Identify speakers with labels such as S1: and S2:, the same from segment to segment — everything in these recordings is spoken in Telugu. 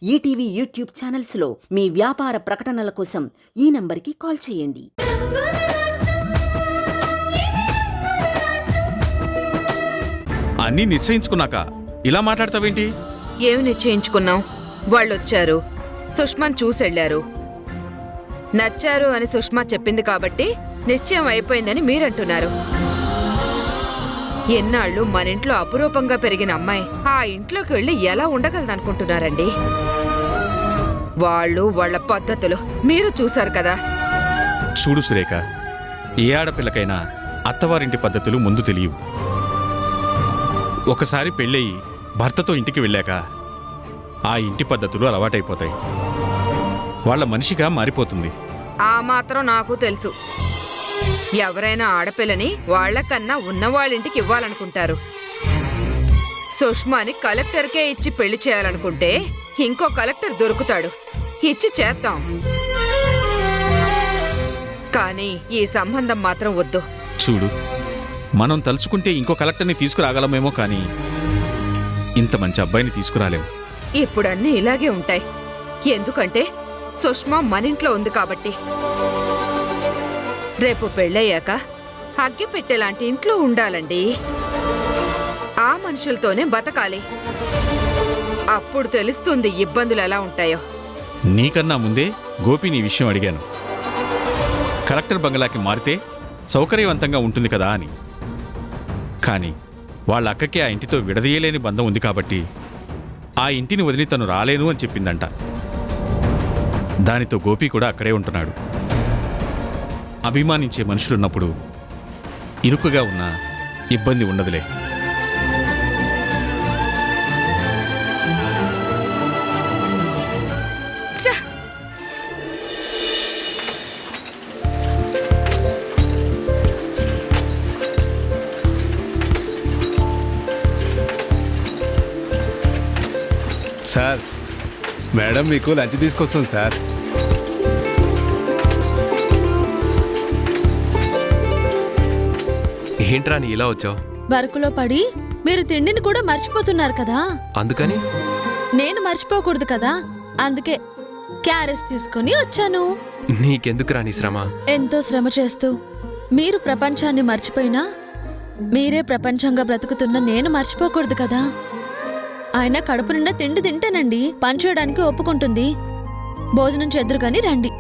S1: ఈటీవీ యూట్యూబ్ ఛానల్స్లో మీ వ్యాపార ప్రకటనల కోసం ఈ నంబర్కి కాల్ చేయండి.
S2: అన్నీ నిశ్చయించుకున్నాక ఇలా మాట్లాడతావేంటి?
S3: ఏమి నిశ్చయించుకున్నాం? వాళ్ళొచ్చారు, సుష్మాన్ చూసెళ్లారు. నచ్చారు అని సుష్మా చెప్పింది కాబట్టి నిశ్చయం అయిపోయిందని మీరంటున్నారు. ఎన్నాళ్ళు మన ఇంట్లో అపురూపంగా పెరిగిన అమ్మాయి ఆ ఇంట్లోకి వెళ్ళి ఎలా ఉండగలదనుకుంటున్నారండి? వాళ్ళు వాళ్ళ పద్ధతులు మీరు చూశారు కదా.
S2: చూడు సురేఖ, ఏ ఆడపిల్లకైనా అత్తవారింటి పద్ధతులు ముందు తెలియవు. ఒకసారి పెళ్ళయి భర్తతో ఇంటికి వెళ్ళాక ఆ ఇంటి పద్ధతులు అలవాటైపోతాయి. వాళ్ళ మనిషిగా మారిపోతుంది.
S3: ఆ మాత్రం నాకు తెలుసు. ఎవరైనా ఆడపిల్లని వాళ్లకన్నా ఉన్నవాళ్ళింటికి ఇవ్వాలనుకుంటారు. సుష్మాని కలెక్టర్కే ఇచ్చి పెళ్లి చేయాలనుకుంటే ఇంకో కలెక్టర్ దొరుకుతాడు, ఇచ్చి చేద్దాం. కానీ ఈ సంబంధం మాత్రం వద్దు.
S2: చూడు, మనం తలుచుకుంటే ఇంకో కలెక్టర్ని తీసుకురాగలమేమో, కానీ ఇంత మంచి అబ్బాయిని తీసుకురాలేము.
S3: ఇప్పుడన్నీ ఇలాగే ఉంటాయి. ఎందుకంటే సుష్మా మనింట్లో ఉంది కాబట్టి. రేపు పెళ్ళయ్యాక అగ్గి పెట్టేలాంటి ఇంట్లో ఉండాలండి. ఆ మనుషులతోనే బతకాలి. అప్పుడు తెలుస్తుంది ఇబ్బందులు ఎలా ఉంటాయో.
S2: నీకన్నా ముందే గోపి నీ విషయం అడిగాను. కలెక్టర్ బంగ్లాకి మారితే సౌకర్యవంతంగా ఉంటుంది కదా అని. కానీ వాళ్ళ అక్కకి ఆ ఇంటితో విడదీయలేని బంధం ఉంది కాబట్టి ఆ ఇంటిని వదిలి తను రాలేను అని చెప్పిందంట. దానితో గోపి కూడా అక్కడే ఉంటున్నాడు. అభిమానించే మనుషులున్నప్పుడు ఇరుకుగా ఉన్న ఇబ్బంది ఉండదులే.
S4: సార్, మేడం మీకు లంచ్ తీసుకొస్తాం సార్.
S5: ఏంట్రా నీ ఇలా వచ్చావు?
S6: వర్కులో పడి మీరు తిండిని కూడా మర్చిపోతున్నారు కదా.
S5: అందుకని
S6: నేను మర్చిపోకూడదు కదా, అందుకే క్యారెస్ తీసుకుని వచ్చాను.
S5: నీకెందుకురా నీ శ్రమ?
S6: ఎంతో శ్రమ చేస్తూ మీరు ప్రపంచాన్ని మర్చిపోయినా మీరే ప్రపంచంగా బ్రతుకుతున్న నేను మర్చిపోకూడదు కదా. ఆయన కడుపు నిండా తిండి తింటేనండి పనిచేయడానికి ఒప్పుకుంటుంది. భోజనం చేద్దరు గాని రండి.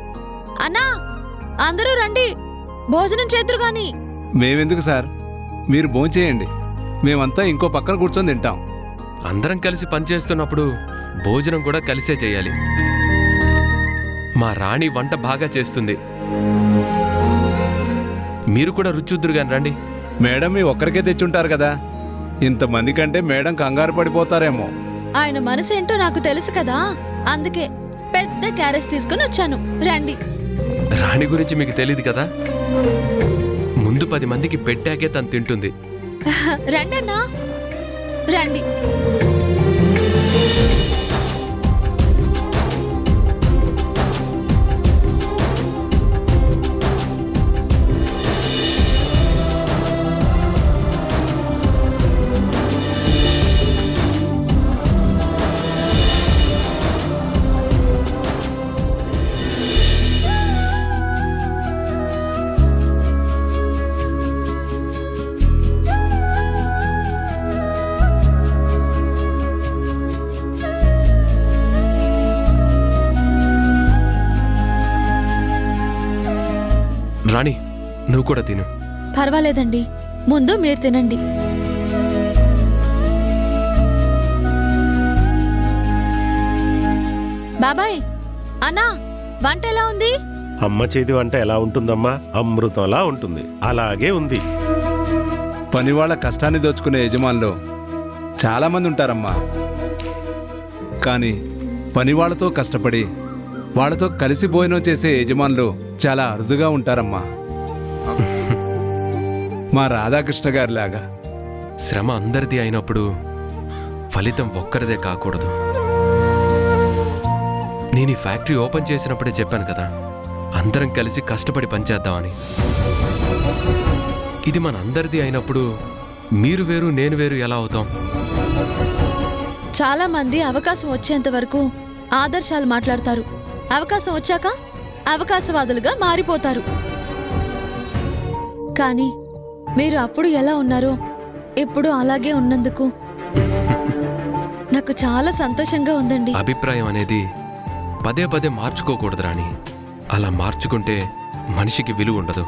S6: అన్నా, అందరూ రండి, భోజనం చేద్దరు గాని.
S4: మేమెందుకు సార్, మీరు భోంచేయండి. మేమంతా ఇంకో పక్కన కూర్చొని తింటాం.
S5: అందరం కలిసి పనిచేస్తున్నప్పుడు భోజనం కూడా కలిసే చేయాలి. మా రాణి వంట బాగా చేస్తుంది. మీరు కూడా రుచుద్దురు గాని రండి.
S4: మేడం మీ ఒక్కరికే తెచ్చుంటారు కదా, ఇంతమంది కంటే మేడం కంగారు పడిపోతారేమో.
S6: ఆయన మనసు ఏంటో నాకు తెలుసు కదా, అందుకే పెద్ద క్యారెస్ తీసుకుని వచ్చాను. రండి.
S5: రాణి గురించి మీకు తెలియదు కదా, ముందు 10 మందికి పెట్టాకే తను తింటుంది.
S6: రండి అన్నా, రండి.
S5: రాణి, నువ్వు కూడా తిను.
S6: పర్వాలేదండి, ముందు మీరు తినండి. బాబాయ్, అన్నా, వంట ఎలా ఉంది?
S7: అమ్మ చేతి వంట ఎలా ఉంటుందమ్మా? అమృతంలా ఉంటుంది. అలాగే ఉంది.
S4: పనివాళ్ళ కష్టాన్ని దోచుకునే యజమానులు చాలామంది ఉంటారమ్మా. కానీ పనివాళ్లతో కష్టపడి వాళ్ళతో కలిసి భోజనం చేసే యజమానులు చాలా అరుదుగా ఉంటారమ్మా. మా రాధాకృష్ణ గారిలాగా.
S5: శ్రమ అందరిది అయినప్పుడు ఫలితం ఒక్కరిదే కాకూడదు. నేను ఈ ఫ్యాక్టరీ ఓపెన్ చేసినప్పుడే చెప్పాను కదా, అందరం కలిసి కష్టపడి పనిచేద్దామని. ఇది మన అందరిది అయినప్పుడు మీరు వేరు నేను వేరు ఎలా అవుతాం?
S6: చాలా మంది అవకాశం వచ్చేంత వరకు ఆదర్శాలు మాట్లాడతారు. అవకాశం వచ్చాక అవకాశవాదులుగా మారిపోతారు. కానీ మీరు అప్పుడు ఎలా ఉన్నారో ఇప్పుడు అలాగే ఉన్నందుకు నాకు చాలా సంతోషంగా ఉందండి.
S5: అభిప్రాయం అనేది పదే పదే మార్చుకోకూడదు రాణి. అలా మార్చుకుంటే మనిషికి విలువ ఉండదు.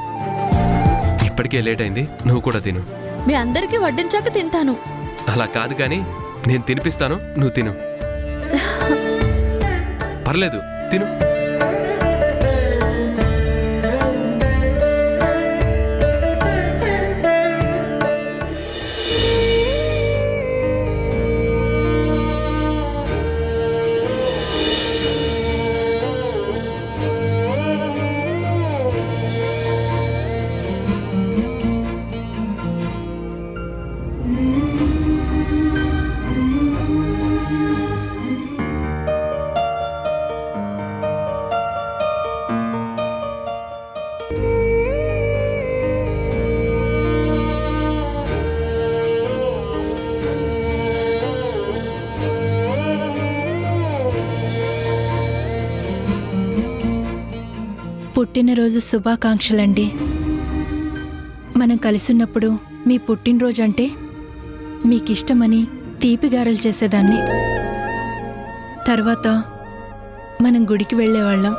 S5: ఇప్పటికే లేట్ అయింది, నువ్వు కూడా తిను.
S6: మీ అందరికీ వడ్డించాక తింటాను.
S5: అలా కాదు కానీ నేను తినిపిస్తాను, నువ్వు తిను. పర్లేదు, తిను.
S8: పుట్టినరోజు శుభాకాంక్షలండి. మనం కలిసున్నప్పుడు మీ పుట్టినరోజు అంటే మీకిష్టమని తీపిగారెలు చేసేదాన్ని. తర్వాత మనం గుడికి వెళ్ళేవాళ్ళం.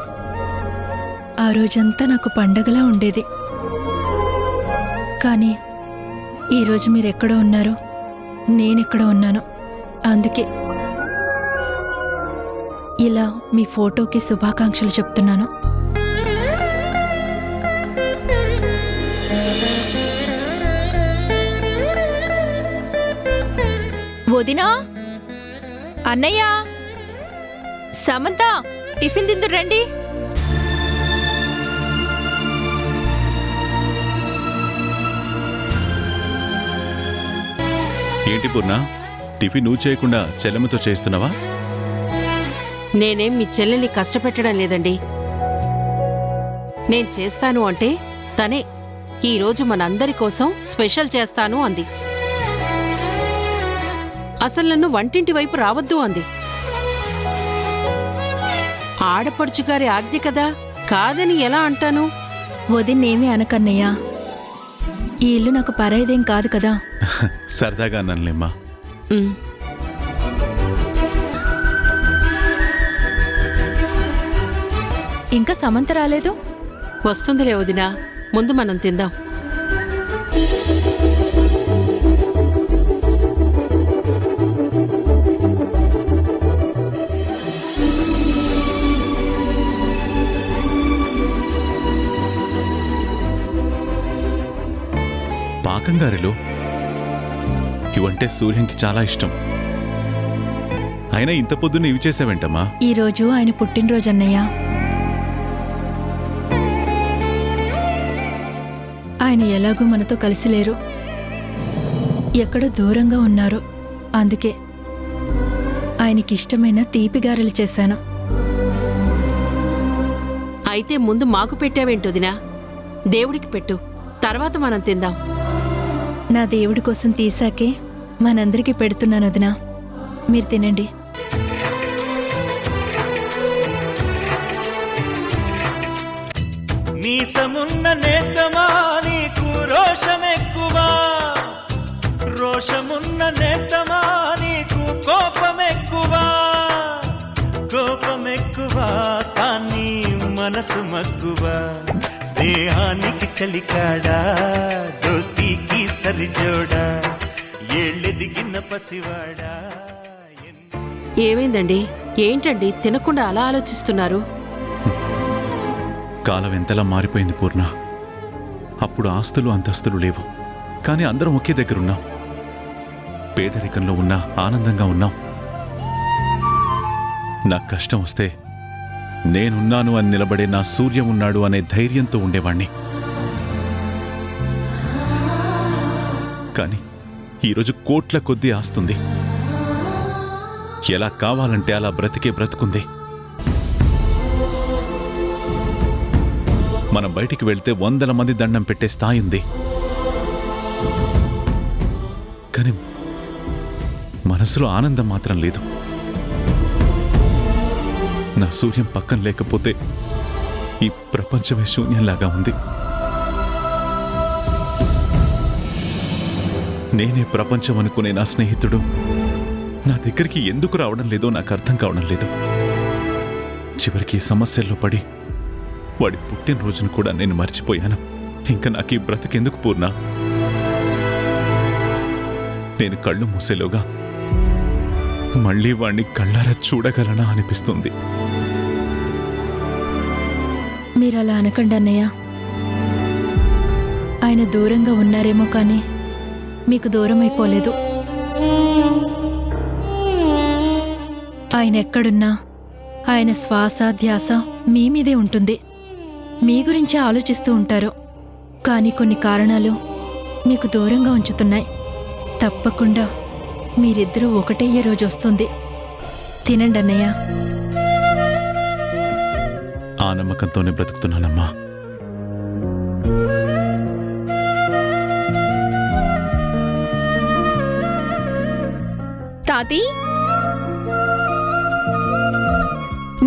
S8: ఆ రోజంతా నాకు పండగలా ఉండేది. కానీ ఈరోజు మీరెక్కడో ఉన్నారు, నేనెక్కడో ఉన్నాను. అందుకే ఇలా మీ ఫోటోకి శుభాకాంక్షలు చెప్తున్నాను.
S9: వదినా, అన్నయ్య, సమంత, టిఫిన్ తిందు రండి.
S2: ఏంటి పూర్ణ, టిఫిన్ నువ్వు చేయకుండా చెల్లెమ్మతో చేస్తున్నావా?
S1: నేనేం మీ చెల్లెల్ని కష్టపెట్టడం లేదండి. నేను చేస్తాను అంటే తనే ఈరోజు మనందరి కోసం స్పెషల్ చేస్తాను అంది. అసలు నన్ను వంటింటి వైపు రావద్దు అంది. ఆడపడుచుగారి ఆజ్ఞ కదా, కాదని ఎలా అంటాను?
S8: వదిన్నేమీ అనకన్నయ్యా. ఈ ఇల్లు నాకు పరాయిదేం కాదు కదా.
S2: సరదాగా అన్నలేమ్మా.
S1: ఉమ్.
S8: ఇంకా సమంత రాలేదు.
S1: వస్తుందిలే వదినా, ముందు మనం తిందాం.
S2: పాకంగారిలో ఇవంటే సూర్యంకి చాలా ఇష్టం. అయినా ఇంత పొద్దున్న ఇవి చేసావేంటమ్మా?
S8: ఈరోజు ఆయన పుట్టినరోజు అన్నయ్య. ఆయన ఎలాగూ మనతో కలిసి లేరు, ఎక్కడో దూరంగా ఉన్నారు. అందుకే ఆయనకిష్టమైన తీపిగారెలు చేశాను.
S1: అయితే ముందు మాకు పెట్టావేంటొదినా? దేవుడికి పెట్టు, తర్వాత మనం తిందాం.
S8: నా దేవుడి కోసం తీసాకే మనందరికీ పెడుతున్నాను వదినా. మీరు తినండి.
S10: నీసమున్న నేస్తమా నీకు రోషమెక్కువా, రోషమున్న నేస్తమా నీకు కోపమెక్కువా, కోపమెక్కువా కానీ మనసు మక్కువా. స్నేహానికి చలికాడా, దోస్తీకి సరిజోడా, ఏళ్ళెదిగిన పసివాడా.
S1: ఏమైందండి? ఏంటండి తినకుండా అలా ఆలోచిస్తున్నారు?
S2: కాలం ఎంతలా మారిపోయింది పూర్ణ. అప్పుడు ఆస్తులు అంతస్తులు లేవు, కానీ అందరం ఒకే దగ్గరున్నాం. పేదరికంలో ఉన్నా ఆనందంగా ఉన్నాం. నాకు కష్టం వస్తే నేనున్నాను అని నిలబడే నా సూర్యం ఉన్నాడు అనే ధైర్యంతో ఉండేవాణ్ణి. కానీ ఈరోజు కోట్ల కొద్దీ ఆస్తుంది. ఎలా కావాలంటే అలా బ్రతికే బ్రతుకుంది. మనం బయటికి వెళ్తే 100 మంది దండం పెట్టే స్థాయి ఉంది. కానీ మనసులో ఆనందం మాత్రం లేదు.
S11: నా సూర్యం పక్కన లేకపోతే ఈ ప్రపంచమే శూన్యంలాగా ఉంది. నేనే ప్రపంచం అనుకునే నా స్నేహితుడు నా దగ్గరికి ఎందుకు రావడం లేదో నాకు అర్థం కావడం లేదు. చివరికి ఈ సమస్యల్లో పడి వాడి పుట్టినరోజును కూడా నేను మర్చిపోయాను. ఇంకా నాకు ఈ బ్రతికెందుకు పూర్ణ? నేను కళ్ళు మూసేలోగా మళ్ళీ వాణ్ణి కళ్ళారా చూడగలనా అనిపిస్తుంది.
S8: మీరలా అనకండి అన్నయ్య. ఆయన దూరంగా ఉన్నారేమో కానీ మీకు దూరం అయిపోలేదు. ఆయన ఎక్కడున్నా ఆయన శ్వాస ధ్యాస మీ మీదే ఉంటుంది. మీ గురించే ఆలోచిస్తూ ఉంటారు. కానీ కొన్ని కారణాలు మీకు దూరంగా ఉంచుతున్నాయి. తప్పకుండా మీరిద్దరూ ఒకటయ్యే రోజు వస్తుంది. తినండి అన్నయ్య.
S11: ఆ నమ్మకంతోనే బ్రతుకుతున్నానమ్మా.
S9: తాతీ,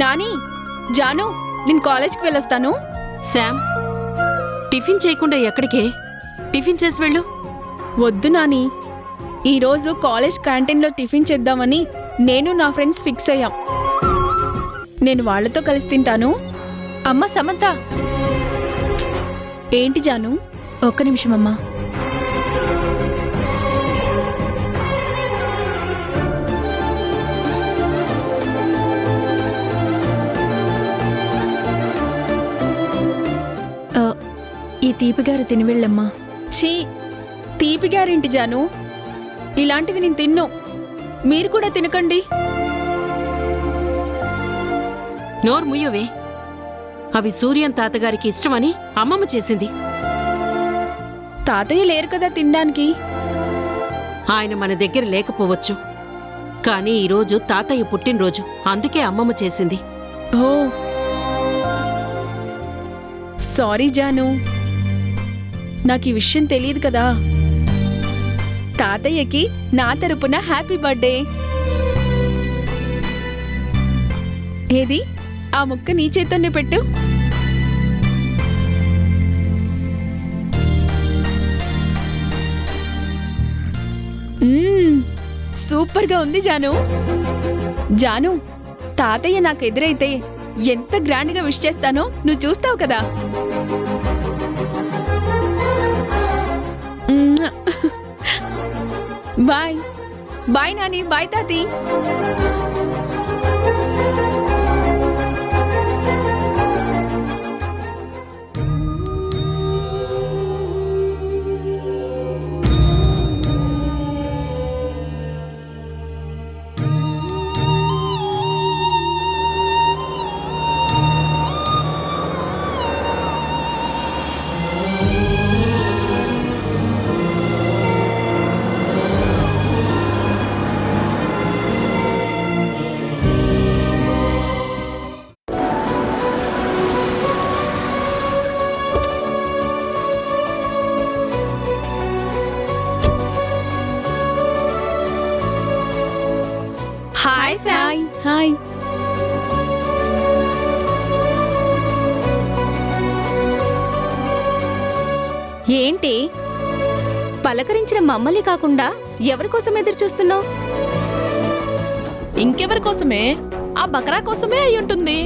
S9: నాని, జాను, నేను కాలేజ్కి వెళ్ళొస్తాను.
S1: శామ్, టిఫిన్ చేయకుండా ఎక్కడికే? టిఫిన్ చేసి వెళ్ళు.
S9: వద్దు నాని, ఈరోజు కాలేజ్ క్యాంటీన్లో టిఫిన్ చేద్దామని నేను నా ఫ్రెండ్స్ ఫిక్స్ అయ్యాం. నేను వాళ్లతో కలిసి తింటాను.
S8: అమ్మ సమంత.
S9: ఏంటి జాను?
S8: ఒక్క నిమిషం అమ్మా. ఈ తీపిగారు తిని వెళ్ళమ్మా.
S9: ఛీ, తీపి గ్యారెంటీ జాను, ఇలాంటివి నేను తిన్ను. మీరు కూడా తినకండి.
S1: నోరు ముయ్యవే. అవి సూర్యం తాతగారికి ఇష్టమని అమ్మమ్మ చేసింది.
S9: తాతయ్య లేరు కదా తినడానికి.
S1: ఆయన మన దగ్గర లేకపోవచ్చు, కానీ ఈరోజు తాతయ్య పుట్టినరోజు, అందుకే అమ్మమ్మ చేసింది.
S9: ఓ సారీ జాను, నాకు ఈ విషయం తెలియదు కదా. తాతయ్యకి నా తరపున హ్యాపీ బర్త్డే. ఏది ఆ ముక్క నీ చేతోనే పెట్టు. సూపర్గా ఉంది జాను. జాను, తాతయ్య నాకు ఎదురైతే ఎంత గ్రాండ్గా విష్ చేస్తానో నువ్వు చూస్తావు కదా. బాయ్ బాయ్ నాని, బాయ్ తాతి. హాయ్ సాయ్. హాయ్.
S12: ఏంటి పలకరించిన మమ్మల్ని కాకుండా ఎవరి కోసం ఎదురు చూస్తున్నావు?
S9: ఇంకెవరి కోసమే? ఆ బకరా కోసమే అయి ఉంటుంది.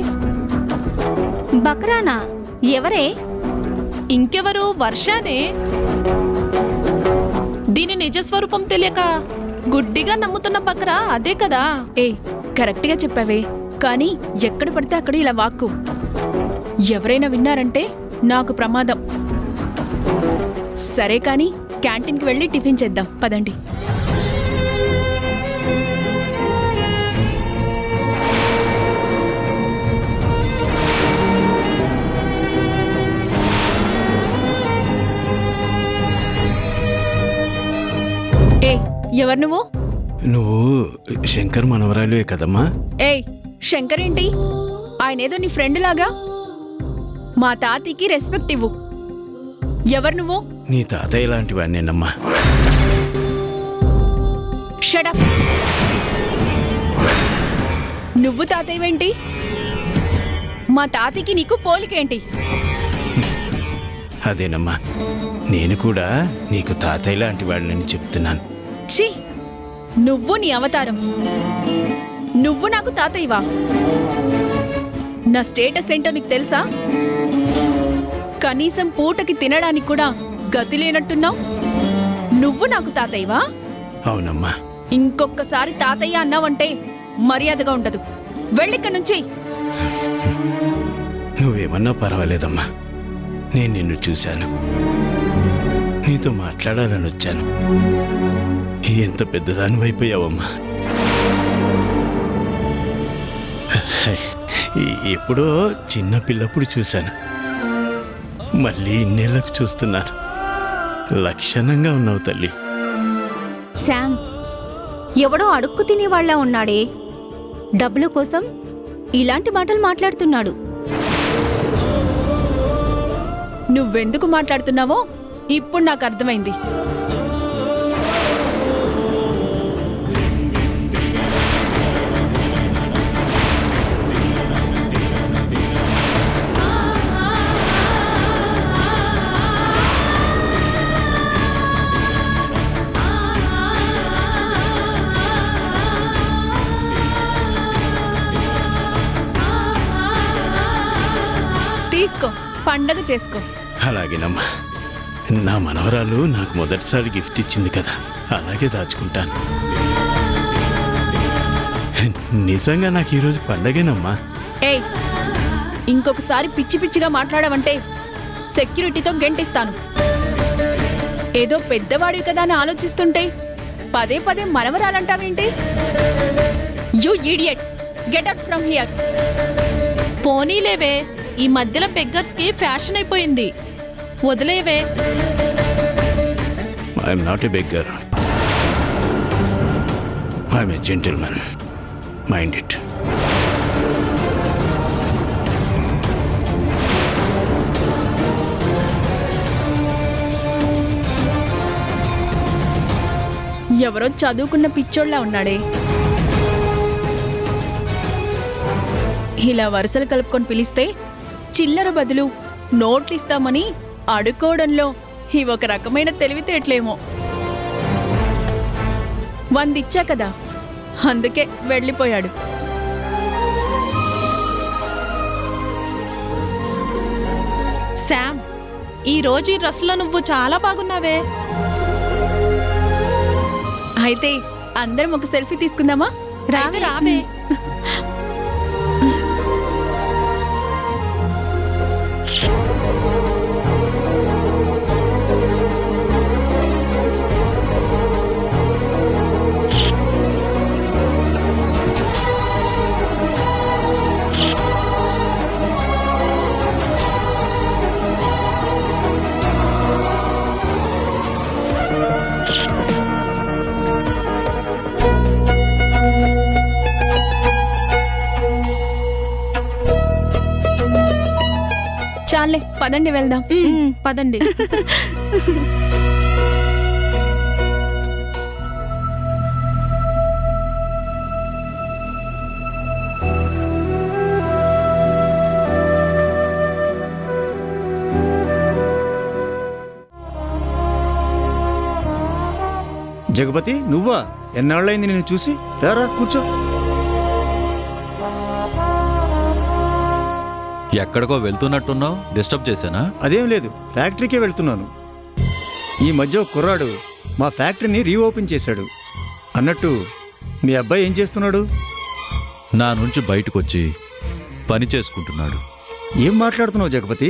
S12: బకరానా? ఎవరే?
S9: ఇంకెవరు? వర్షానే. దీని నిజస్వరూపం తెలియక గుడ్డిగా నమ్ముతున్న బకరా అదే కదా. ఏ కరెక్ట్గా చెప్పావే, కానీ ఎక్కడ పడితే అక్కడ ఇలా వాక్కు. ఎవరైనా విన్నారంటే నాకు ప్రమాదం. సరే కానీ క్యాంటీన్కి వెళ్ళి టిఫిన్ చేద్దాం పదండి. ఏ ఎవరు నువ్వు?
S13: నువ్వు శంకర్ మనవరాలువే కదమ్మా?
S9: ఏయ్ శంకర్ ఏంటి? ఆయనేదో నీ ఫ్రెండ్ లాగా. మా తాతయ్యకి రెస్పెక్ట్ ఇవ్వు. ఎవరు నువ్వు?
S13: నీ తాతయ్య లాంటివాణ్ణేనమ్మా.
S9: Shut up. నువ్వు తాతయ్యవేంటి? మా తాతయ్యకి నీకు పోలికేంటి?
S13: అదేనమ్మా, నేను కూడా నీకు తాతయ్య లాంటి వాడిని చెప్తున్నాను.
S9: ఛీ, నువ్వు నీ అవతారం. నువ్వు నాకు తాతయ్యవా? నా స్టేటస్ ఏంటో నీకు తెలుసా? కనీసం పూటకి తినడానికి కూడా గతి లేనట్టున్నావు. నువ్వు నాకు తాతయ్యవా?
S13: అవునమ్మా.
S9: ఇంకొకసారి తాతయ్య అన్నావంటే మర్యాదగా ఉండదు. వెళ్ళిక్కడి నుంచి.
S13: నువ్వేమన్నా పర్వాలేదమ్మా, నేను నిన్ను చూశాను, నీతో మాట్లాడాలని వచ్చాను. ఎంత పెద్దదాని అయిపోయావమ్మా. ఎప్పుడో చిన్న పిల్లప్పుడు చూశాను, మళ్ళీ ఇన్నేళ్లకు చూస్తున్నాను. లక్షణంగా ఉన్నావు తల్లి.
S12: శామ్, ఎవడో అడుక్కు తినేవాళ్లా ఉన్నాడే. డబ్బుల కోసం ఇలాంటి మాటలు మాట్లాడుతున్నాడు.
S9: నువ్వెందుకు మాట్లాడుతున్నావో ఇప్పుడు నాకు అర్థమైంది. తీసుకో, పండగ చేసుకో.
S13: అలాగేనమ్మా. నా మనవరాలు నాకు మొదటిసారి గిఫ్ట్ ఇచ్చింది కదా, అలాగే దాచుకుంటాను. నిజంగా నాకు ఈరోజు పండగేనమ్మా.
S9: ఏయ్, ఇంకొకసారి పిచ్చి పిచ్చిగా మాట్లాడవంటే సెక్యూరిటీతో గెంటిస్తాను. ఏదో పెద్దవాడివి కదా అని ఆలోచిస్తుంటే పదే పదే మనవరాలంటావేంటి? You idiot, get out from here.
S1: పోనీలేవే, ఈ మధ్యలో బెగ్గర్స్కి ఫ్యాషన్ అయిపోయింది, వదిలేవే.
S13: I'm not a beggar, I'm a gentleman. Mind it.
S9: ఎవరో చదువుకున్న పిచ్చోళ్ళ ఉన్నాడే. ఇలా వరుసలు కలుపుకొని పిలిస్తే చిల్లర బదులు నోట్లు ఇస్తామని అడుకోవడంలో ఈ ఒక రకమైన తెలివితేటలేమో. 100 ఇచ్చా కదా, అందుకే వెళ్ళిపోయాడు.
S1: శామ్, ఈ రోజు ఈ డ్రెస్లో నువ్వు చాలా బాగున్నావే.
S9: అయితే అందరం ఒక సెల్ఫీ తీసుకుందామా?
S1: రావే రావే.
S9: చాలే, పదండి వెళ్దాం.
S1: పదండి.
S14: జగపతి, నువ్వా? ఎన్నాళ్ళైంది నేను చూసి. రారా కూర్చో.
S2: ఎక్కడికో వెళ్తున్నట్టున్నావు, డిస్టర్బ్ చేశానా?
S14: అదేం లేదు, ఫ్యాక్టరీకే వెళ్తున్నాను. ఈ మధ్య ఒక కుర్రాడు మా ఫ్యాక్టరీని రీఓపెన్ చేశాడు. అన్నట్టు మీ అబ్బాయి ఏం చేస్తున్నాడు?
S2: నా నుంచి బయటకొచ్చి పని చేసుకుంటున్నాడు.
S14: ఏం మాట్లాడుతున్నావు జగపతి?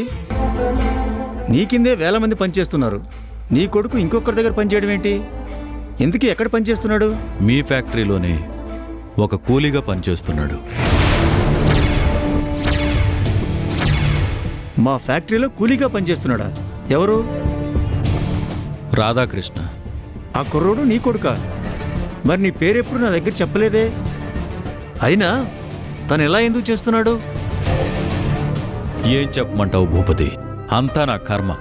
S14: నీ కిందే వేల మంది పనిచేస్తున్నారు. నీ కొడుకు ఇంకొకరి దగ్గర పనిచేయడం ఏంటి? ఎందుకు, ఎక్కడ పనిచేస్తున్నాడు?
S2: మీ ఫ్యాక్టరీలోనే ఒక కూలీగా పనిచేస్తున్నాడు.
S14: మా ఫ్యాక్టరీలో కూలీగా పనిచేస్తున్నాడా? ఎవరు?
S2: రాధాకృష్ణ.
S14: ఆ కుర్రోడు నీ కొడుకా? మరి నీ పేరెప్పుడు నా దగ్గర చెప్పలేదే. అయినా తను ఎలా ఎందుకు చేస్తున్నాడు?
S2: ఏం చెప్పమంటావు భూపతి, అంతా నా కర్మ.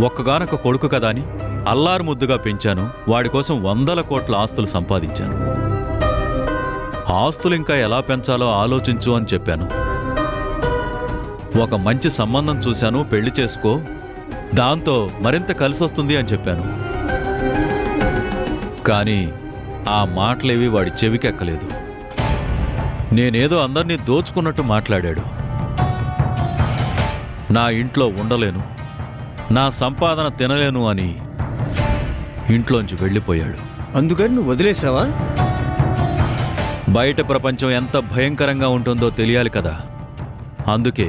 S2: ఒక్కగానొక్క కొడుకు కదా అని అల్లారు ముద్దుగా పెంచాను. వాడి కోసం 100 కోట్ల ఆస్తులు సంపాదించాను. ఆస్తులు ఇంకా ఎలా పెంచాలో ఆలోచించు అని చెప్పాను. ఒక మంచి సంబంధం చూశాను, పెళ్లి చేసుకో, దాంతో మరింత కలిసొస్తుంది అని చెప్పాను. కానీ ఆ మాటలేవి వాడి చెవికెక్కలేదు. నేనేదో అందరినీ దోచుకున్నట్టు మాట్లాడాడు. నా ఇంట్లో ఉండలేను, నా సంపాదన తినలేను అని ఇంట్లోంచి వెళ్ళిపోయాడు.
S14: అందుకని నువ్వు వదిలేసావా?
S2: బయట ప్రపంచం ఎంత భయంకరంగా ఉంటుందో తెలియాలి కదా. అందుకే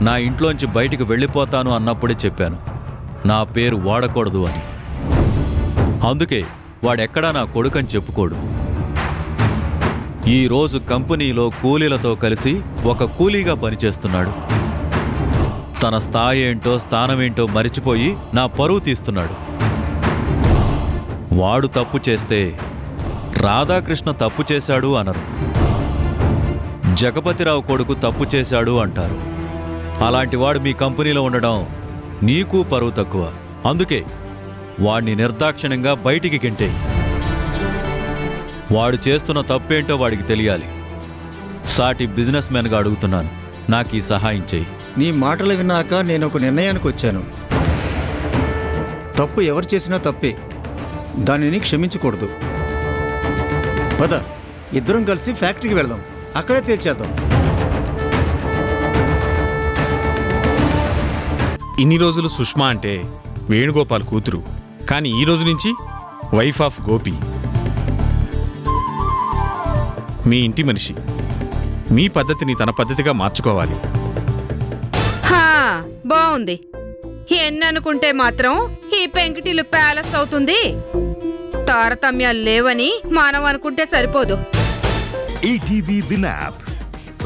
S2: నా ఇంట్లోంచి బయటికి వెళ్ళిపోతాను అన్నప్పుడే చెప్పాను, నా పేరు వాడకూడదు అని. అందుకే వాడెక్కడా నా కొడుకని చెప్పుకోడు. ఈరోజు కంపెనీలో కూలీలతో కలిసి ఒక కూలీగా పనిచేస్తున్నాడు. తన స్థాయి ఏంటో స్థానమేంటో మరిచిపోయి నా పరువు తీస్తున్నాడు. వాడు తప్పు చేస్తే రాధాకృష్ణ తప్పు చేశాడు అనరు, జగపతిరావు కొడుకు తప్పు చేశాడు అంటారు. అలాంటి వాడు మీ కంపెనీలో ఉండడం నీకు పరువు తక్కువ. అందుకే వాడిని నిర్దాక్షిణ్యంగా బయటికి గెంటే. వాడు చేస్తున్న తప్పేంటో వాడికి తెలియాలి. సాటి బిజినెస్ మ్యాన్గా అడుగుతున్నాను, నాకు ఈ సహాయం చేయి.
S14: నీ మాటలు విన్నాక నేను ఒక నిర్ణయానికి వచ్చాను. తప్పు ఎవరు చేసినా తప్పే, దానిని క్షమించకూడదు. పద, ఇద్దరం కలిసి ఫ్యాక్టరీకి వెళ్దాం, అక్కడే తేల్చేద్దాం.
S15: ఇన్ని రోజులు సుష్మా అంటే వేణుగోపాల్ కూతురు, కానీ ఈ రోజు నుంచి వైఫ్ ఆఫ్ గోపి, మీ ఇంటి మనిషి. మీ పద్ధతిని తన పద్ధతిగా మార్చుకోవాలి.
S3: హా, బాగుంది. ఎన్ననుకుంటే మాత్రం ఈ పెంకిటిల్లు ప్యాలెస్ అవుతుంది. తారతమ్యాలు లేవని మనం అనుకుంటే సరిపోదు.
S16: ఈటీవీ విన్ యాప్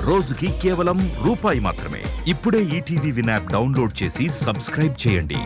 S16: రోజుకి కేవలం రూపాయి మాత్రమే. ఇప్పుడే ఈటీవీ విన్ యాప్ డౌన్లోడ్ చేసి సబ్స్క్రైబ్ చేయండి.